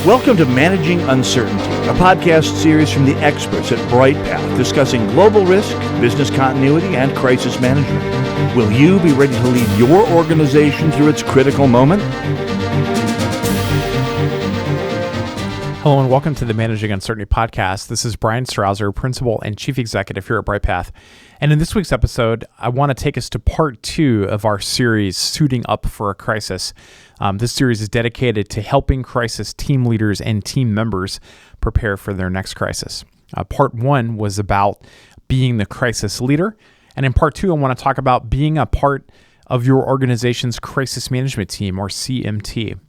Welcome to Managing Uncertainty, a podcast series from the experts at Bryghtpath discussing global risk, business continuity, and crisis management. Will you be ready to lead your organization through its critical moment? Hello and welcome to the Managing Uncertainty podcast. This is Bryan Strawser, Principal and Chief Executive here at Bryghtpath. And in this week's episode, I want to take us to part 2 of our series, Suiting Up for a Crisis. This series is dedicated to helping crisis team leaders and team members prepare for their next crisis. Part 1 was about being the crisis leader. And in part 2, I want to talk about being a part of your organization's crisis management team, or CMT.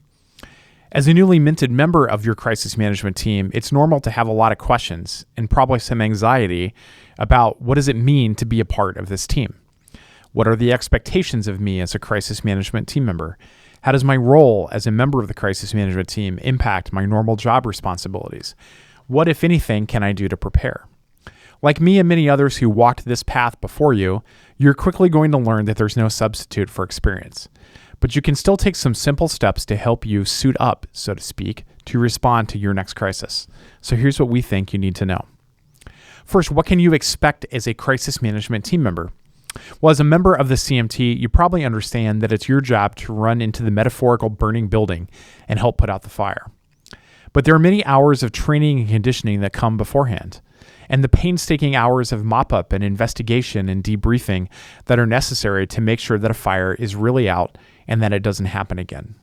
As a newly minted member of your crisis management team, it's normal to have a lot of questions and probably some anxiety about what does it mean to be a part of this team? What are the expectations of me as a crisis management team member? How does my role as a member of the crisis management team impact my normal job responsibilities? What, if anything, can I do to prepare? Like me and many others who walked this path before you, you're quickly going to learn that there's no substitute for experience. But you can still take some simple steps to help you suit up, so to speak, to respond to your next crisis. So here's what we think you need to know. First, what can you expect as a crisis management team member? Well, as a member of the CMT, you probably understand that it's your job to run into the metaphorical burning building and help put out the fire. But there are many hours of training and conditioning that come beforehand, and the painstaking hours of mop-up and investigation and debriefing that are necessary to make sure that a fire is really out and that it doesn't happen again.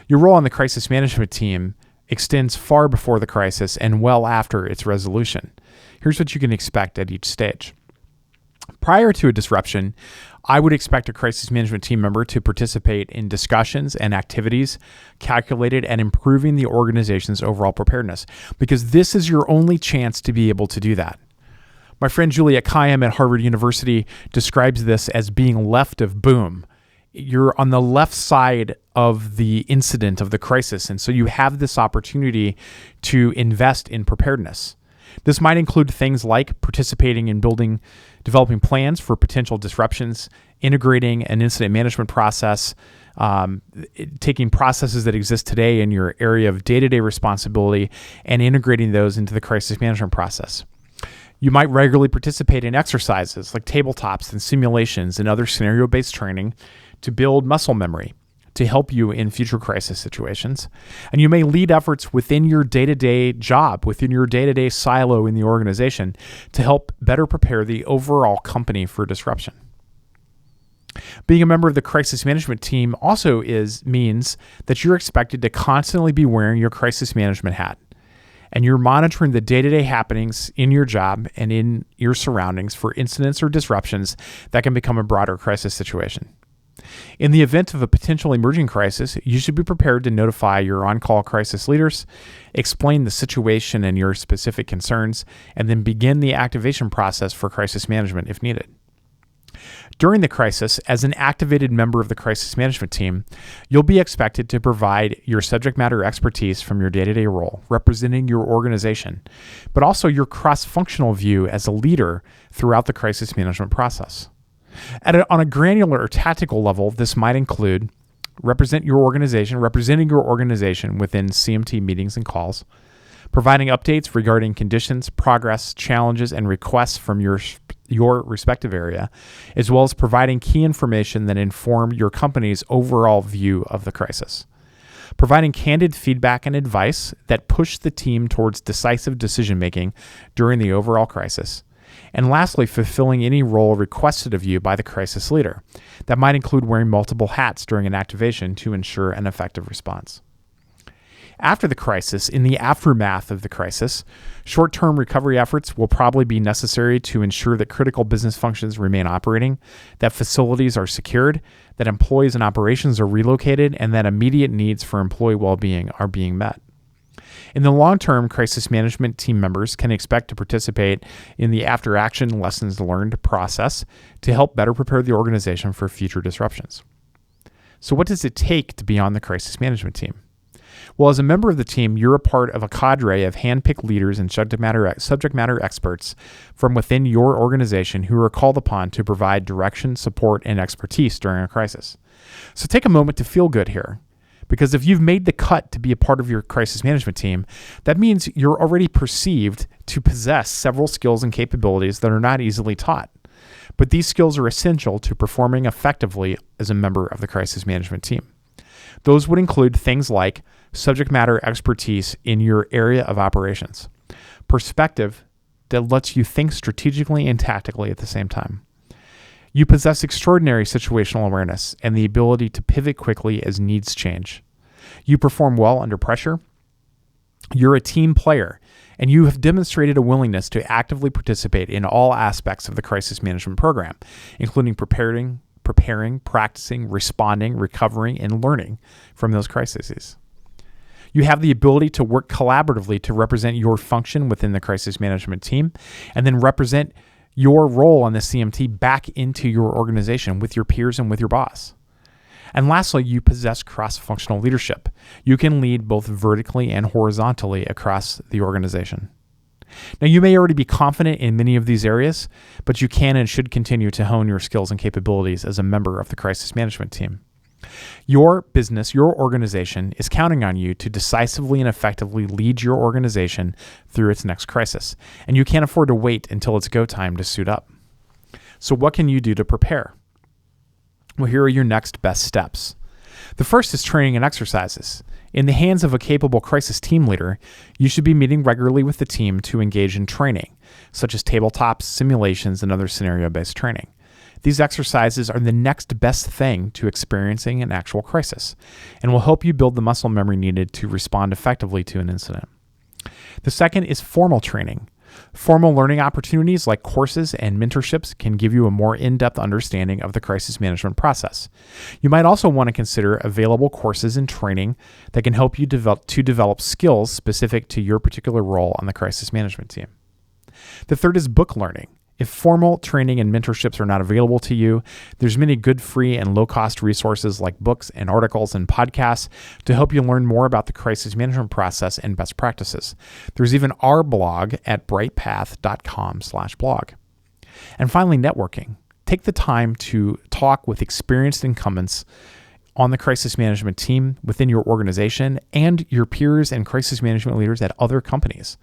Your role on the crisis management team extends far before the crisis and well after its resolution. Here's what you can expect at each stage. Prior to a disruption, I would expect a crisis management team member to participate in discussions and activities calculated at improving the organization's overall preparedness, because this is your only chance to be able to do that. My friend Juliet Kayyem at Harvard University describes this as being left of boom. You're on the left side of the incident, of the crisis, and so you have this opportunity to invest in preparedness. This might include things like participating in developing plans for potential disruptions, integrating an incident management process, taking processes that exist today in your area of day-to-day responsibility and integrating those into the crisis management process. You might regularly participate in exercises like tabletops and simulations and other scenario-based training to build muscle memory to help you in future crisis situations. And you may lead efforts within your day-to-day job, within your day-to-day silo in the organization to help better prepare the overall company for disruption. Being a member of the crisis management team also means that you're expected to constantly be wearing your crisis management hat. And you're monitoring the day-to-day happenings in your job and in your surroundings for incidents or disruptions that can become a broader crisis situation. In the event of a potential emerging crisis, you should be prepared to notify your on-call crisis leaders, explain the situation and your specific concerns, and then begin the activation process for crisis management if needed. During the crisis, as an activated member of the crisis management team, you'll be expected to provide your subject matter expertise from your day-to-day role, representing your organization, but also your cross-functional view as a leader throughout the crisis management process. On a granular or tactical level, this might include representing your organization within CMT meetings and calls, providing updates regarding conditions, progress, challenges, and requests from your respective area, as well as providing key information that inform your company's overall view of the crisis. Providing candid feedback and advice that push the team towards decisive decision-making during the overall crisis. And lastly, fulfilling any role requested of you by the crisis leader. That might include wearing multiple hats during an activation to ensure an effective response. After the crisis, in the aftermath of the crisis, short-term recovery efforts will probably be necessary to ensure that critical business functions remain operating, that facilities are secured, that employees and operations are relocated, and that immediate needs for employee well-being are being met. In the long term, crisis management team members can expect to participate in the after-action lessons learned process to help better prepare the organization for future disruptions. So what does it take to be on the crisis management team? Well, as a member of the team, you're a part of a cadre of hand-picked leaders and subject matter experts from within your organization who are called upon to provide direction, support, and expertise during a crisis. So take a moment to feel good here. Because if you've made the cut to be a part of your crisis management team, that means you're already perceived to possess several skills and capabilities that are not easily taught. But these skills are essential to performing effectively as a member of the crisis management team. Those would include things like subject matter expertise in your area of operations, perspective that lets you think strategically and tactically at the same time. You possess extraordinary situational awareness and the ability to pivot quickly as needs change. You perform well under pressure. You're a team player, and you have demonstrated a willingness to actively participate in all aspects of the crisis management program, including preparing, practicing, responding, recovering, and learning from those crises. You have the ability to work collaboratively to represent your function within the crisis management team, and then represent your role on the CMT back into your organization with your peers and with your boss. And lastly, you possess cross-functional leadership. You can lead both vertically and horizontally across the organization. Now, you may already be confident in many of these areas, but you can and should continue to hone your skills and capabilities as a member of the crisis management team. Your business, your organization is counting on you to decisively and effectively lead your organization through its next crisis, and you can't afford to wait until it's go time to suit up. So what can you do to prepare? Well, here are your next best steps. The first is training and exercises. In the hands of a capable crisis team leader, you should be meeting regularly with the team to engage in training, such as tabletops, simulations, and other scenario-based training. These exercises are the next best thing to experiencing an actual crisis and will help you build the muscle memory needed to respond effectively to an incident. The second is formal training. Formal learning opportunities like courses and mentorships can give you a more in-depth understanding of the crisis management process. You might also want to consider available courses and training that can help you develop skills specific to your particular role on the crisis management team. The third is book learning. If formal training and mentorships are not available to you, there's many good free and low-cost resources like books and articles and podcasts to help you learn more about the crisis management process and best practices. There's even our blog at bryghtpath.com/blog. And finally, networking. Take the time to talk with experienced incumbents on the crisis management team within your organization and your peers and crisis management leaders at other companies.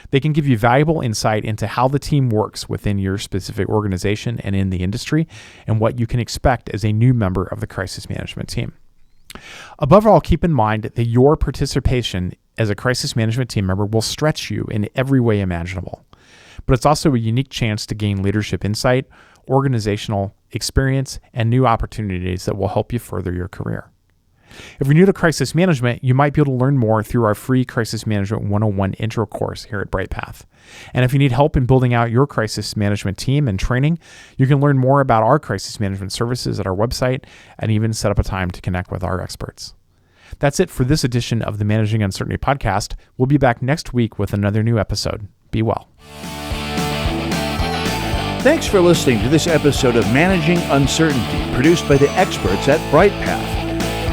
They can give you valuable insight into how the team works within your specific organization and in the industry, and what you can expect as a new member of the crisis management team. Above all, keep in mind that your participation as a crisis management team member will stretch you in every way imaginable. But it's also a unique chance to gain leadership insight, organizational experience, and new opportunities that will help you further your career. If you're new to crisis management, you might be able to learn more through our free Crisis Management 101 intro course here at Bryghtpath. And if you need help in building out your crisis management team and training, you can learn more about our crisis management services at our website and even set up a time to connect with our experts. That's it for this edition of the Managing Uncertainty podcast. We'll be back next week with another new episode. Be well. Thanks for listening to this episode of Managing Uncertainty, produced by the experts at Bryghtpath.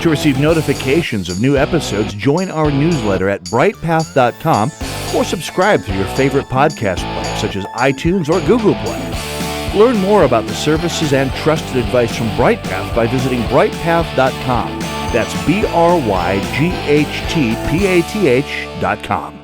To receive notifications of new episodes, join our newsletter at bryghtpath.com or subscribe through your favorite podcast player, such as iTunes or Google Play. Learn more about the services and trusted advice from Bryghtpath by visiting bryghtpath.com. That's BRYGHTPATH.com.